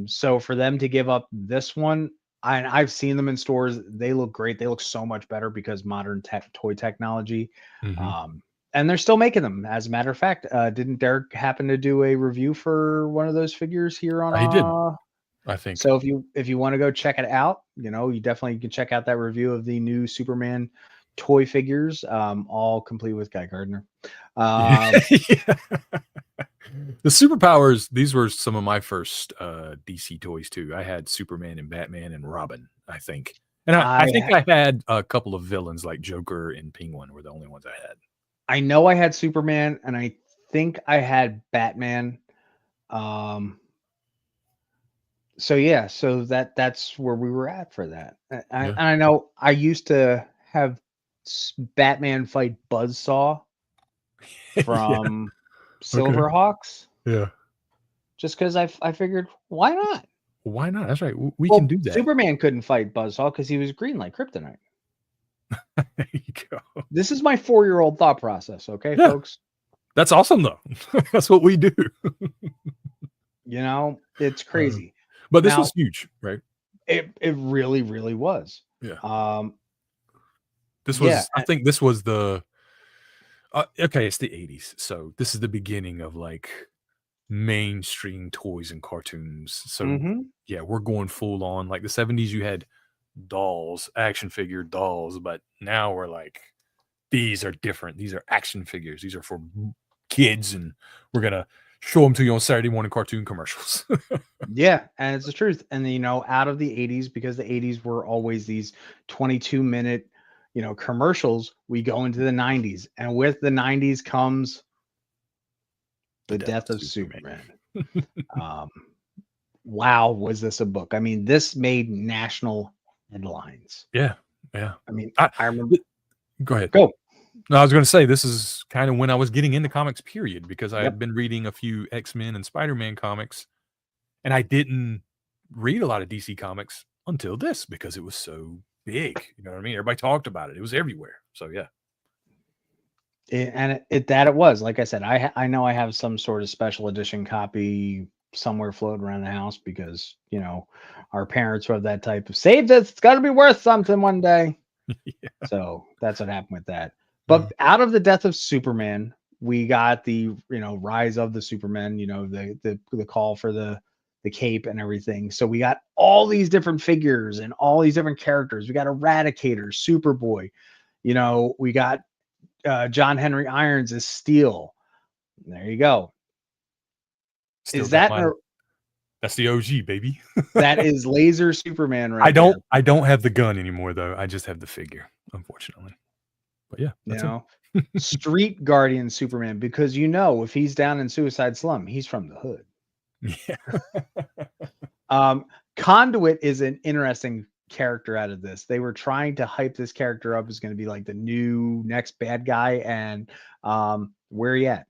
So for them to give up this one, I've seen them in stores. They look great. They look so much better because modern toy technology. And they're still making them. As a matter of fact, didn't Derek happen to do a review for one of those figures here on? He did, I think. So if you want to go check it out, you know, you definitely can check out that review of the new Superman toy figures, all complete with Guy Gardner. The Superpowers, these were some of my first DC toys too. I had Superman and Batman and Robin, I think. And I think I had a couple of villains like Joker and Penguin were the only ones I had. I know I had Superman and I think I had Batman. So yeah, so that's where we were at for that. And I know I used to have Batman fight Buzzsaw from Silverhawks. Yeah. Just because I figured, why not? Why not? That's right. We can do that. Superman couldn't fight Buzzsaw because he was green like kryptonite. There you go. This is my 4-year-old thought process, okay, folks? That's awesome, though. That's what we do. You know, it's crazy. But this was huge, right? It really, really was. Yeah. This was, I think this was the, okay, it's the 80s. So this is the beginning of like mainstream toys and cartoons. So yeah, we're going full on. Like the 70s, you had dolls, action figure dolls, but now we're like, these are different. These are action figures. These are for kids, and we're gonna show them to you on Saturday morning cartoon commercials. Yeah, and it's the truth. And you know, out of the 80s, because the 80s were always these 22-minute, you know, commercials, we go into the 90s, and with the 90s comes the death of Superman. Wow, was this a book? I mean, this made national headlines. Yeah. I mean, I remember. Go ahead. Go. No, I was going to say this is kind of when I was getting into comics, period, because I had been reading a few X-Men and Spider-Man comics, and I didn't read a lot of DC comics until this because it was so big. You know what I mean? Everybody talked about it. It was everywhere. So yeah. It was, like I said, I know I have some sort of special edition copy somewhere floating around the house because, you know, our parents were that type of save this, it's got to be worth something one day. So that's what happened with that. But out of the death of Superman, we got the, you know, rise of the Superman, you know, the call for the cape and everything. So we got all these different figures and all these different characters. We got Eradicator, Superboy, you know, we got John Henry Irons as Steel. There you go. Still is that that's the OG, baby? That is Laser Superman, right? I don't have the gun anymore though. I just have the figure, unfortunately. But yeah, you know, Street Guardian Superman, because you know if he's down in Suicide Slum, he's from the hood. Yeah. Conduit is an interesting character out of this. They were trying to hype this character up as going to be like the new next bad guy, and where he at?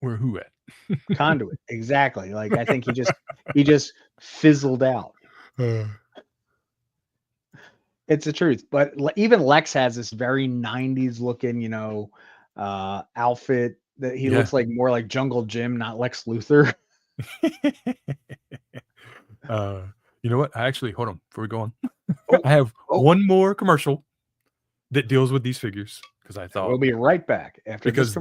Where who at? Conduit, exactly. Like I think he just fizzled out. It's the truth. But even Lex has this very 90s looking, you know, outfit that he looks like more like Jungle Jim, not Lex Luthor. You know what? I actually, hold on before we go on. I have one more commercial that deals with these figures because I thought we'll be right back after because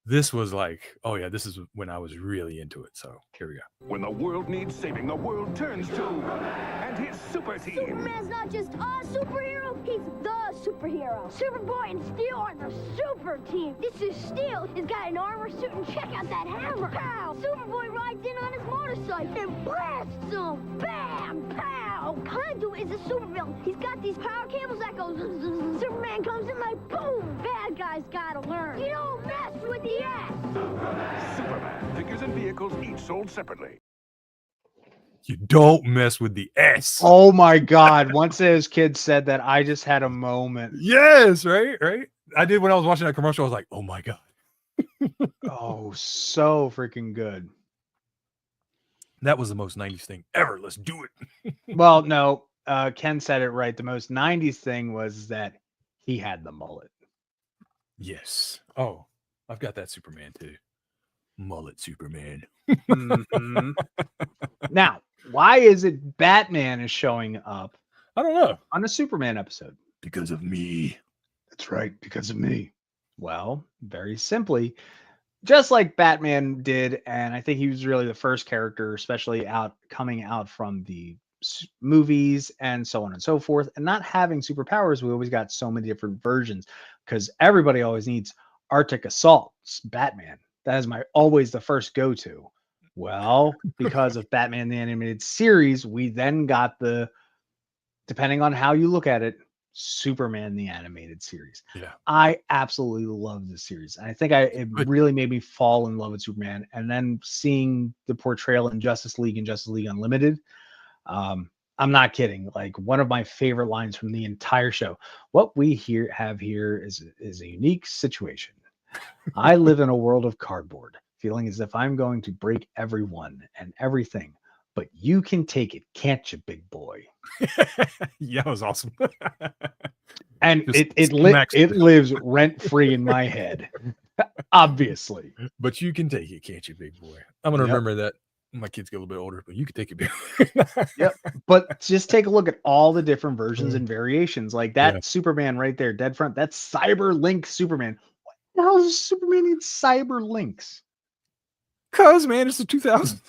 this was like, oh yeah, this is when I was really into it. So here we go. When the world needs saving, the world turns to and his super team. Superman's not just a superhero, he's the superhero. Superboy and Steel are the super team. This is Steel. He's got an armor suit, and check out that hammer. Pow! Superboy rides in on his motorcycle and blasts him. Bam! Pow! Conduit is a supervillain. He's got these power cables that go zzz, zzz, zzz. Superman comes in like boom. Bad guys gotta learn. You don't mess with the ass. Superman figures and vehicles, each sold separately. You don't mess with the S. Oh my God. Once those kids said that, I just had a moment. Yes, right. I did when I was watching that commercial. I was like, oh my God. Oh, so freaking good. That was the most 90s thing ever. Let's do it. Well, no, Ken said it right. The most 90s thing was that he had the mullet. Yes. Oh, I've got that Superman too. Mullet Superman. Mhm. Now, why is it Batman is showing up I don't know. on a Superman episode? Because of me. That's right, because of me. Well, very simply, just like Batman did, and I think he was really the first character, especially coming out from the movies and so on and so forth, and not having superpowers. We always got so many different versions because everybody always needs Arctic Assault's Batman. That is always the first go-to. Well, because of Batman the Animated Series, we then got depending on how you look at it, Superman the Animated Series. Yeah. I absolutely love this series. And I think it really made me fall in love with Superman. And then seeing the portrayal in Justice League and Justice League Unlimited, I'm not kidding. Like, one of my favorite lines from the entire show. What we have here is a unique situation. I live in a world of cardboard, feeling as if I'm going to break everyone and everything. But you can take it, can't you, big boy? Yeah, it was awesome. And Just it smacks it. lives rent free in my head, obviously. But you can take it, can't you, big boy? I'm gonna Yep. remember that when my kids get a little bit older. But you can take it, big boy. Yep. But just take a look at all the different versions and variations. Like that Yeah. Superman right there, dead front. That's Cyber Link Superman. What the hell does Superman need cyber links? Cause man, it's the 2000s.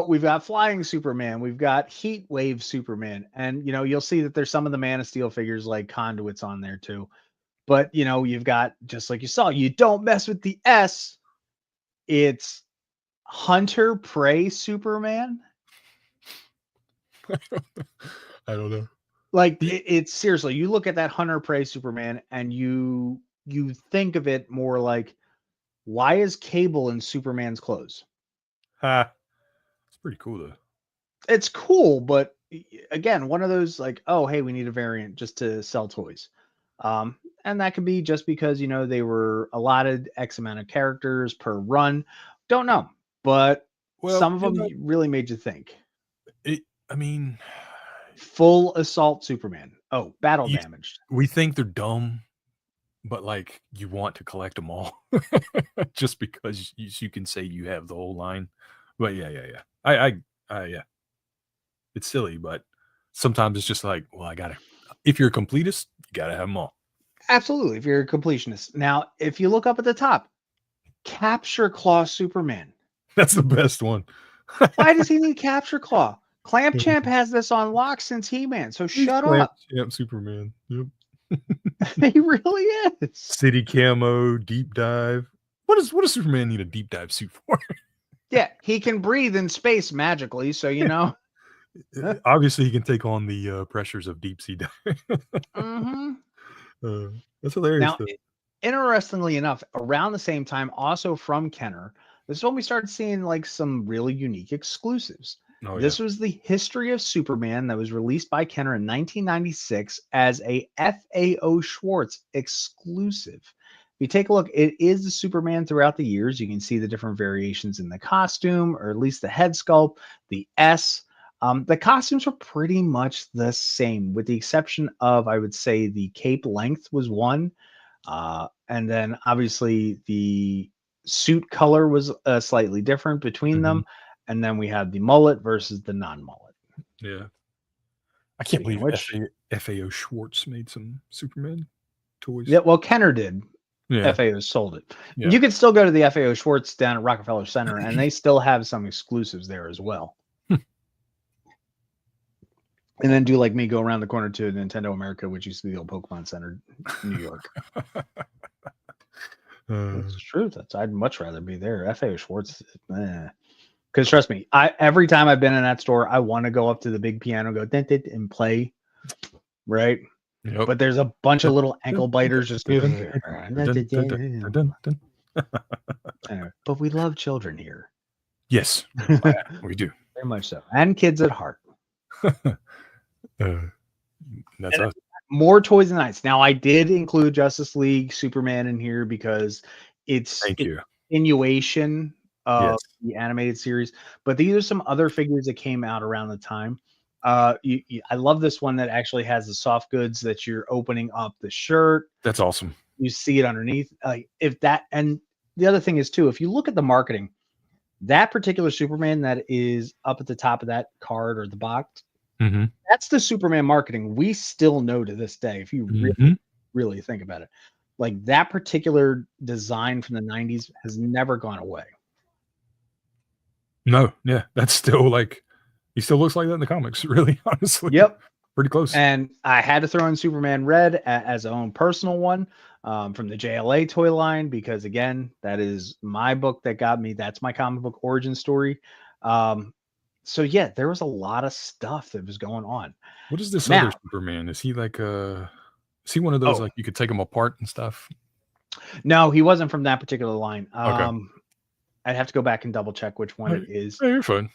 We've got Flying Superman, we've got Heat Wave Superman, and you'll see that there's some of the Man of Steel figures like Conduits on there too. But you've got, just like you saw, you don't mess with the S. It's Hunter Prey Superman. I don't know. Like it's seriously, you look at that Hunter Prey Superman and you think of it more like, why is Cable in Superman's clothes? It's pretty cool though. It's cool, but again, one of those like, oh, hey, we need a variant just to sell toys. And that could be just because, they were allotted X amount of characters per run. Don't know. But some of them really made you think. I mean, Full Assault Superman. Oh, battle damaged. We think they're dumb, but like you want to collect them all just because you can say you have the whole line. But yeah. Yeah. It's silly, but sometimes it's just like, well, if you're a completist, you gotta have them all. Absolutely. If you're a completionist. Now, if you look up at the top, Capture Claw Superman. That's the best one. Why does he need Capture Claw? Clamp Champ has this on lock since He-Man, so shut up. Champ Superman. Yep. He really is. City camo, deep dive. What does Superman need a deep dive suit for? Yeah, he can breathe in space magically, so Obviously, he can take on the pressures of deep sea dive. Mm-hmm. That's hilarious. Now, interestingly enough, around the same time, also from Kenner, this is when we started seeing like some really unique exclusives. This was the History of Superman that was released by Kenner in 1996 as a FAO Schwartz exclusive. If you take a look, it is the Superman throughout the years. You can see the different variations in the costume, or at least the head sculpt, the S. The costumes were pretty much the same, with the exception of, I would say, the cape length was one. And then obviously the suit color was slightly different between them. And then we had the mullet versus the non-mullet. Yeah. I can't believe FAO Schwartz made some Superman toys. Yeah, well, Kenner did. Yeah. FAO sold it. Yeah. You can still go to the FAO Schwartz down at Rockefeller Center, and they still have some exclusives there as well. And then do like me, go around the corner to Nintendo America, which used to be the old Pokemon Center, New York. That's the truth. I'd much rather be there. FAO Schwartz, because trust me, every time I've been in that store, I want to go up to the big piano, go and play, right? Yep. But there's a bunch of little ankle biters just moving. Anyway, but we love children here. Yes, we do. Very much so. And kids at heart. That's And us. more toys and nights. Now, I did include Justice League Superman in here because it's Thank you. continuation of Yes. the animated series. But these are some other figures that came out around the time. I love this one that actually has the soft goods that you're opening up the shirt. That's awesome. You see it underneath. If that, and the other thing is too, if you look at the marketing, that particular Superman that is up at the top of that card or the box, Mm-hmm. that's the Superman marketing we still know to this day. If you really think about it, like that particular design from the 90s has never gone away. No, yeah, that's still like he still looks like that in the comics. Really, honestly. Yep. Pretty close. And I had to throw in Superman Red as a own personal one from the JLA toy line because, again, that is my book that got me. That's my comic book origin story. So, yeah, there was a lot of stuff that was going on. What is this Now- other Superman? Is he like is he one of those Oh. like you could take him apart and stuff? No, he wasn't from that particular line. Okay. I'd have to go back and double check which one it is. Yeah, you're fine.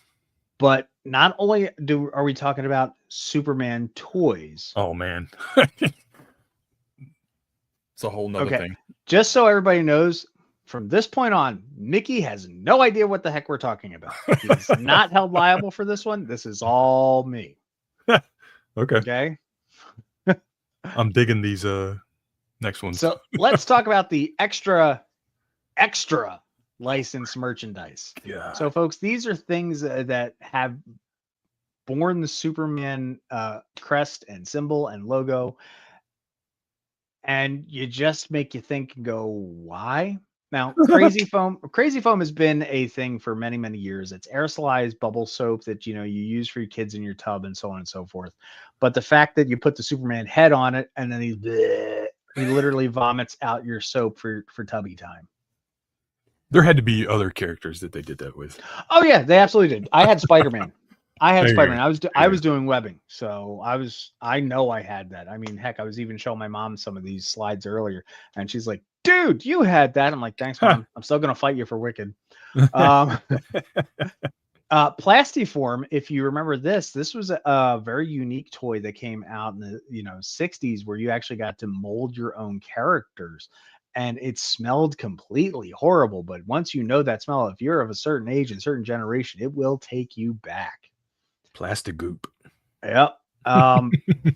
But not only are we talking about Superman toys. Oh man. It's a whole nother Okay. thing. Just so everybody knows, from this point on, Mickey has no idea what the heck we're talking about. He's not held liable for this one. This is all me. Okay. Okay. I'm digging these next ones. So let's talk about the extra licensed merchandise. yeah. So, folks, these are things that have borne the Superman crest and symbol and logo. And you just make you think and go, why? Now, Crazy Foam has been a thing for many, many years. It's aerosolized bubble soap that you use for your kids in your tub and so on and so forth. But the fact that you put the Superman head on it and then he literally vomits out your soap for tubby time. There had to be other characters that they did that with. Oh yeah, they absolutely did. I had Spider-Man. There you Spider-Man. go. I was doing webbing, so I know I had that. I mean, heck, I was even showing my mom some of these slides earlier, and she's like, "Dude, you had that." I'm like, "Thanks, Mom. I'm still gonna fight you for Wicked." Plastiform, if you remember this was a very unique toy that came out in the 60s, where you actually got to mold your own characters. And it smelled completely horrible. But once you know that smell, if you're of a certain age and certain generation, it will take you back. Plastic goop. Yep.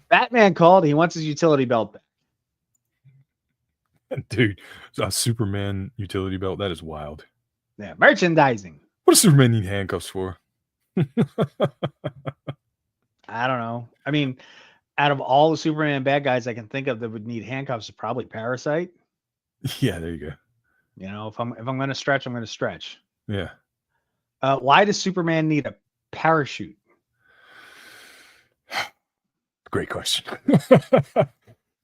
Batman called. He wants his utility belt back. Dude, a Superman utility belt. That is wild. Yeah. Merchandising. What does Superman need handcuffs for? I don't know. I mean, out of all the Superman bad guys I can think of that would need handcuffs, probably Parasite. Yeah, there you go. If I'm going to stretch, I'm going to stretch. Yeah. Why does Superman need a parachute? Great question.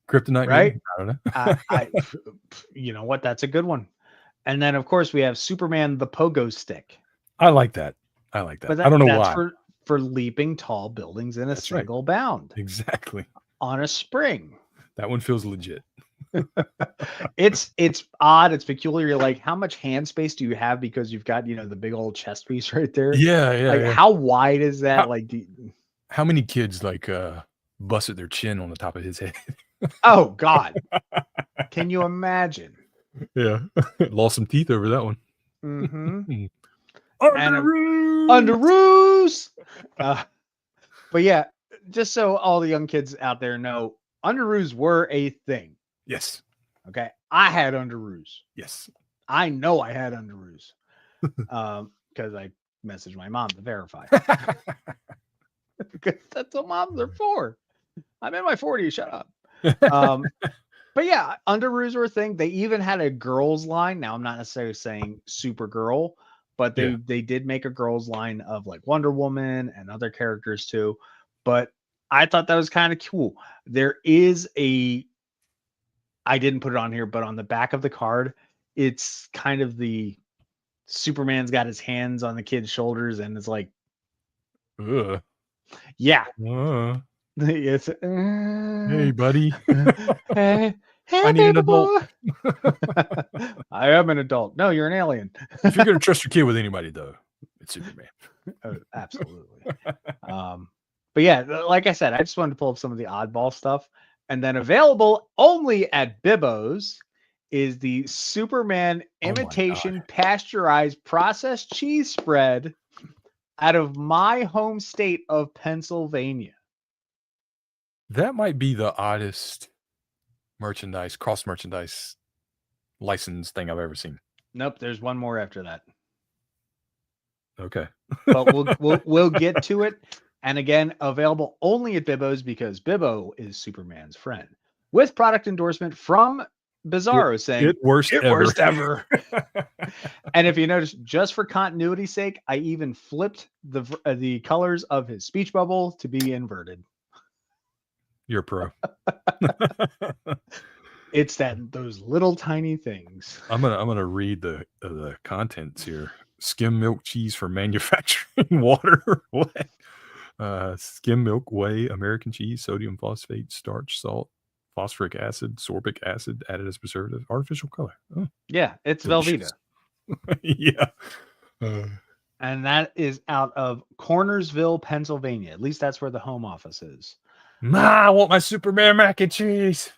Kryptonite, Right? maybe? I don't know. You know what? That's a good one. And then, of course, we have Superman the pogo stick. I like that. But I don't know that's why. For leaping tall buildings in a That's right. single bound Exactly. on a spring. That one feels legit. It's odd. It's peculiar. You're like, how much hand space do you have? Because you've got, the big old chest piece right there. Yeah, Like, yeah. how wide is that? How many kids busted their chin on the top of his head? Oh God. Can you imagine? Yeah. Lost some teeth over that one. Mm-hmm. Underoos! Underoos. But yeah, just so all the young kids out there know, underoos were a thing. Yes. Okay. I had underoos. Yes. I know I had underoos. Because I messaged my mom to verify. Because that's what moms are for. I'm in my 40s. Shut up. But yeah, underoos were a thing. They even had a girls line. Now I'm not necessarily saying Supergirl, but they did make a girls line of like Wonder Woman and other characters too. But I thought that was kind of cool. There is I didn't put it on here, but on the back of the card, it's kind of the Superman's got his hands on the kid's shoulders and it's like, Ugh. yeah. Uh, It's hey, buddy. hey I need an adult. I am an adult. No, you're an alien. If you're gonna trust your kid with anybody, though, it's Superman. Absolutely. But yeah, like I said, I just wanted to pull up some of the oddball stuff. And then available only at Bibbo's is the Superman Oh my imitation pasteurized processed cheese spread out of my home state of Pennsylvania. That might be the oddest cross merchandise license thing I've ever seen. Nope, there's one more after that. Okay. But we'll get to it. And again, available only at Bibbo's because Bibbo is Superman's friend. With product endorsement from Bizarro saying It worst ever. And if you notice, just for continuity's sake, I even flipped the colors of his speech bubble to be inverted. You're a pro. It's those little tiny things. I'm gonna read the contents here. Skim milk cheese for manufacturing water. What? Skim milk, whey, American cheese, sodium phosphate, starch, salt, phosphoric acid, sorbic acid added as preservative, artificial color. Oh, Yeah, it's delicious. Velveeta. Yeah. And that is out of Cornersville, Pennsylvania. At least that's where the home office is. Ma, I want my Superman mac and cheese.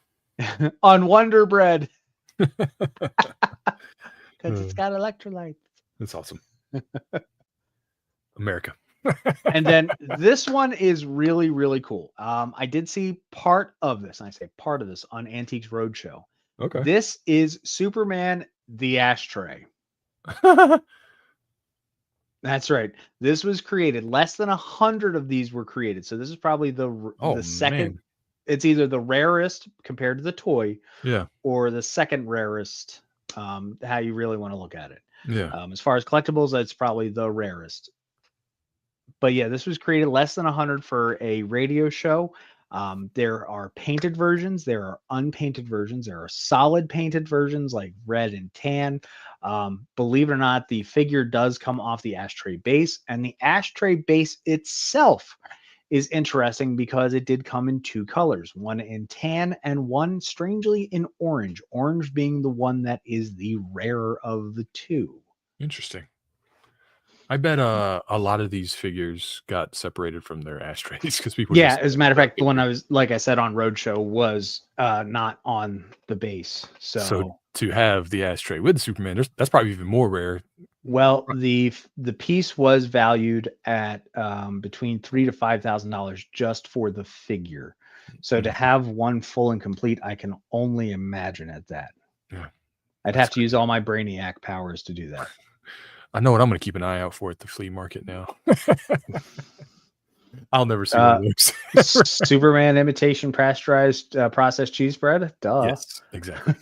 On Wonder Bread. Because it's got electrolytes. That's awesome. America. And then this one is really, really cool. I did see part of this, and I say part of this on Antiques Roadshow. Okay. This is Superman the Ashtray. That's right. This was created. Less than 100 of these were created. So this is probably the second. Man. It's either the rarest compared to the toy, Yeah. or the second rarest. How you really want to look at it. Yeah. As far as collectibles, it's probably the rarest. But yeah, this was created less than 100 for a radio show. There are painted versions. There are unpainted versions. There are solid painted versions like red and tan. Believe it or not, the figure does come off the Ashtray base, and the Ashtray base itself is interesting because it did come in two colors, one in tan and one strangely in orange. Orange being the one that is the rarer of the two. Interesting. I bet a lot of these figures got separated from their ashtrays because people. Yeah, as a matter of fact, the one I was, like I said, on Roadshow was not on the base. So to have the ashtray with the Superman, that's probably even more rare. Well, the piece was valued at between $3,000 to $5,000 just for the figure. So to have one full and complete, I can only imagine at that. Yeah, I'd have to use all my Brainiac powers to do that. I know what I'm going to keep an eye out for at the flea market now. I'll never see one of those. Superman imitation pasteurized processed cheese bread. Duh. Yes, exactly.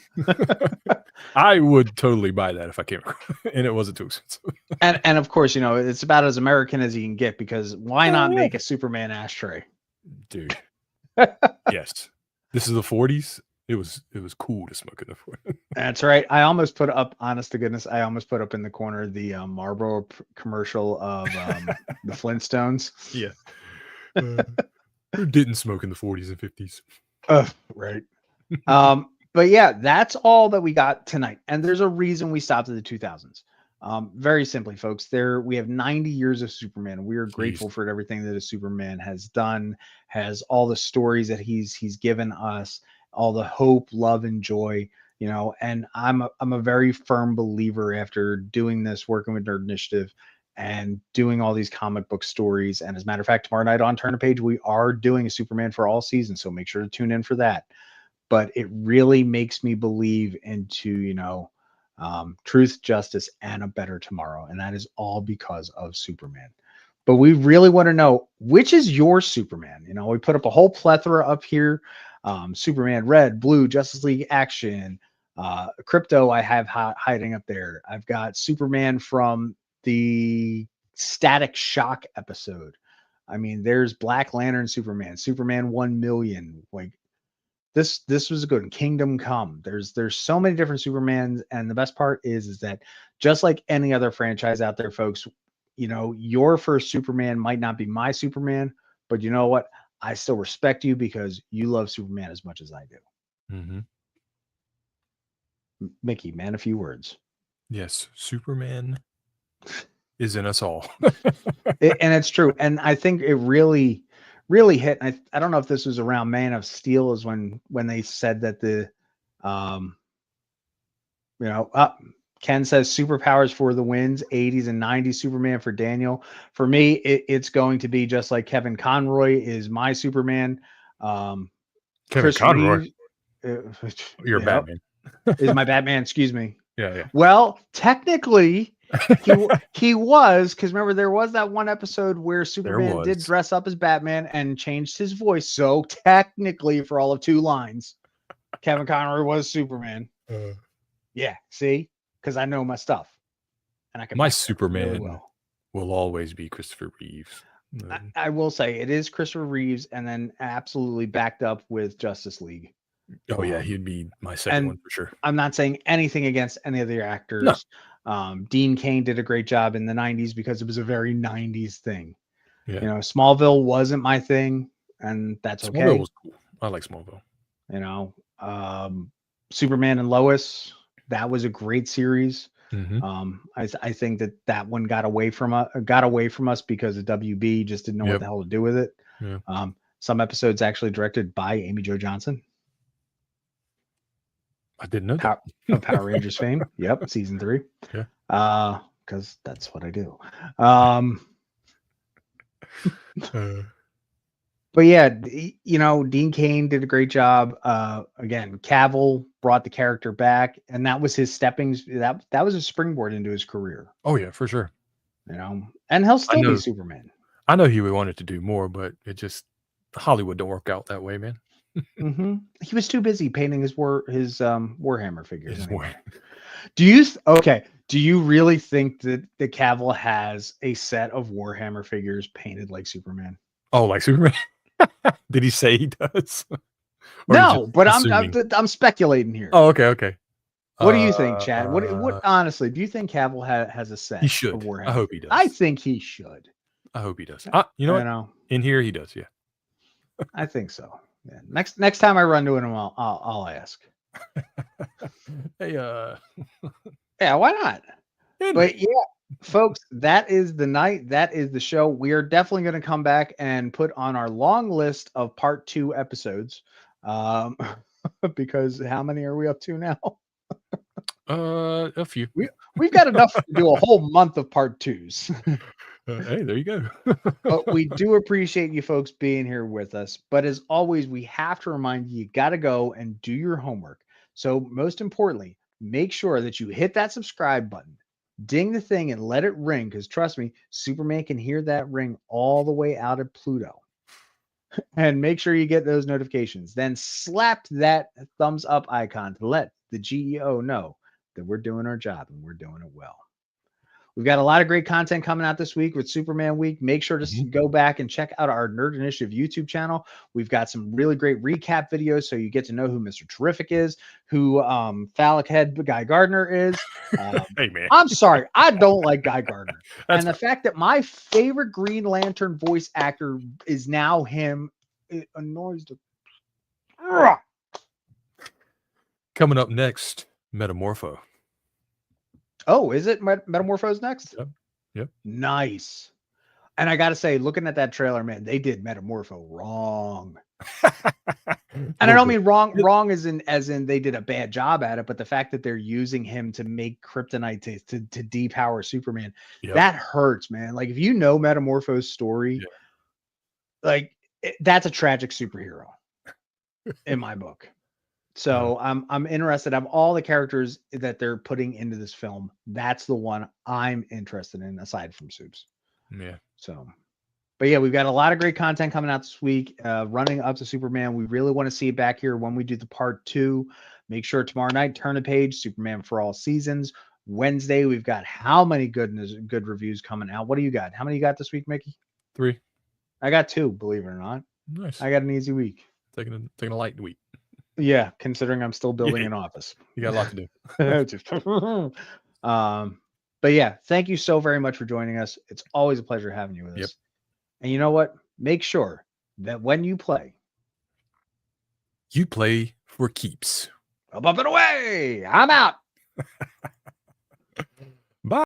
I would totally buy that if I came across, and it wasn't too expensive. And of course, you know, it's about as American as you can get, because why not make a Superman ashtray? Dude. Yes. This is the 40s. It was cool to smoke in the 40s. That's right. I almost put up, honest to goodness, I almost put up in the corner the Marlboro commercial of the Flintstones. Yeah. Who didn't smoke in the 40s and 50s? Right. But yeah, that's all that we got tonight. And there's a reason we stopped at the 2000s. Very simply, folks, we have 90 years of Superman. We are grateful for everything that a Superman has done, has all the stories that he's given us, all the hope, love, and joy, you know. And I'm a very firm believer, after doing this, working with Nerd Initiative and doing all these comic book stories. And as a matter of fact, tomorrow night on Turn a Page, we are doing a Superman for all seasons. So make sure to tune in for that. But it really makes me believe into, you know, truth, justice, and a better tomorrow. And that is all because of Superman. But we really want to know, which is your Superman? You know, we put up a whole plethora up here. Superman Red, Blue, Justice League Action, Crypto I have hiding up there. I've got Superman from the Static Shock episode. I mean, there's Black Lantern Superman 1 million. Like, this was a good one. Kingdom Come. There's so many different Supermans, and the best part is that just like any other franchise out there, folks, you know, your first Superman might not be my Superman, but you know what? I still respect you because you love Superman as much as I do. Mm-hmm. Mickey, man, a few words. Yes, Superman is in us all. And it's true. And I think it really, really hit. I don't know if this was around Man of Steel is when they said that um, Ken says superpowers for the wins, 80s and 90s Superman for Daniel. For me, it's going to be just like Kevin Conroy is my Superman. Kevin Chris Conroy, Reeves, you're Batman. is my Batman. Excuse me. Yeah. Well, technically, he was, because remember there was that one episode where Superman did was. dress up as Batman and changed his voice. So technically, for all of 2 lines, Kevin Conroy was Superman. Yeah, see, because I know my stuff, and I can. My back it up Superman really well. will always be Christopher Reeves. I will say it is Christopher Reeves, and then absolutely backed up with Justice League. Oh yeah, he'd be my second one for sure. I'm not saying anything against any of the actors. No. Dean Cain did a great job in the 90s because it was a very 90s thing. Yeah. You know, Smallville wasn't my thing, and that's okay. Smallville was cool. I like Smallville. You know, Superman and Lois, that was a great series. Mm-hmm. I think that one got away from us because the WB just didn't know what the hell to do with it. Yeah. Some episodes actually directed by Amy Jo Johnson. I didn't know that. Of Power Rangers fame. Yep, season 3. Yeah. Because that's what I do. But yeah, you know, Dean Cain did a great job. Again, Cavill brought the character back, and that was his that was a springboard into his career. Oh yeah, for sure. You know, and he'll still be Superman. I know he would wanted to do more, but it just Hollywood don't work out that way, man. Mm-hmm. He was too busy painting his Warhammer figures. Anyway. Do you really think that the Cavill has a set of Warhammer figures painted like Superman? Oh, like Superman? Did he say he does? No, but I'm speculating here. Oh, okay. What do you think, Chad? What honestly, do you think Cavill has a set? He should. Of Warhammer? I hope he does. I think he should. I hope he does. You know what? In here he does. Yeah. I think so. Yeah. Next time I run to him, I'll ask. Hey, yeah, why not? But yeah, folks, that is the night. That is the show. We are definitely going to come back and put on our long list of part 2 episodes. Because how many are we up to now? A few. We've got enough to do a whole month of part 2s. Hey, there you go. But we do appreciate you folks being here with us. But as always, we have to remind you got to go and do your homework. So most importantly, make sure that you hit that subscribe button, ding the thing, and let it ring. Because trust me, Superman can hear that ring all the way out of Pluto. And make sure you get those notifications. Then slap that thumbs up icon to let the GEO know that we're doing our job and we're doing it well. We've got a lot of great content coming out this week with Superman Week. Make sure to go back and check out our Nerd Initiative YouTube channel. We've got some really great recap videos so you get to know who Mr. Terrific is, who Phallic Head Guy Gardner is. Hey, man. I'm sorry. I don't like Guy Gardner. And the fact that my favorite Green Lantern voice actor is now him, it annoys the... Coming up next, Metamorpho. Oh, is it Metamorphose next? Yep. Nice. And I got to say, looking at that trailer, man, they did Metamorpho wrong. And I don't mean wrong as in they did a bad job at it, but the fact that they're using him to make kryptonite to depower Superman, that hurts, man. Like if you know Metamorpho's story, like that's a tragic superhero in my book. So I'm interested of all the characters that they're putting into this film. That's the one I'm interested in aside from Soups. Yeah. So, but yeah, we've got a lot of great content coming out this week, running up to Superman. We really want to see it back here when we do the part 2. Make sure tomorrow night, turn the page, Superman for All Seasons. Wednesday, we've got how many good reviews coming out? What do you got? How many you got this week, Mickey? 3. I got 2, believe it or not. Nice. I got an easy week. Taking a light week. Yeah, considering I'm still building an office. You got a lot to do. But yeah, thank you so very much for joining us. It's always a pleasure having you with us. And you know what? Make sure that when you play for keeps. Up and away. I'm out.